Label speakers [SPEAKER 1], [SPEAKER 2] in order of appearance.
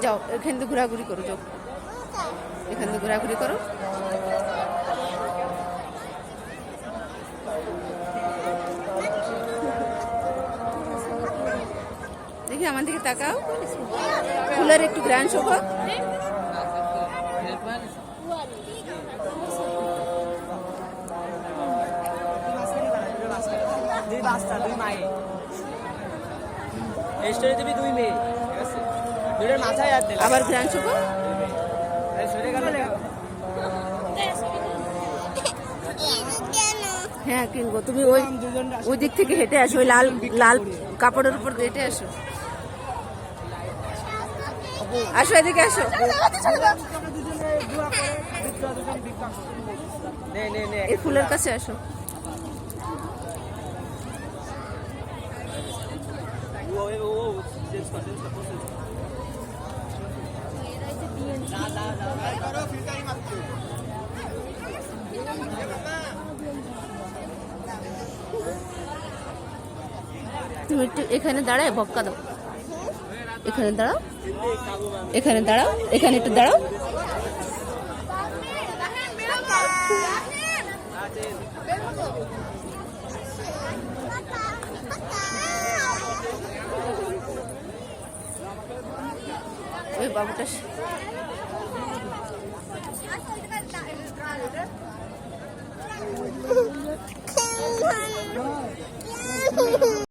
[SPEAKER 1] যাও এখান থেকে ঘোরাঘুরি করো, যাও এখান থেকে ঘোরাঘুরি করো। দেখি আমার দিকে তাকাও, ফুলের একটু গ্র্যান্ড শো কর। আবার গ্র্যান্ড শো কর। হ্যাঁ কিনবো, তুমি ওই ওই দিক থেকে হেঁটে আসো, ওই লাল লাল কাপড়ের উপর হেঁটে আসো। আসো এদিকে আসো। এই ফুলের কাছে আসো। তুমি একটু এখানে দাঁড়ায় বক্কা দাও, এখানে দাঁড়াও, এখানে দাঁড়াও, এখানে একটু দাঁড়াও। ওই বাবুটা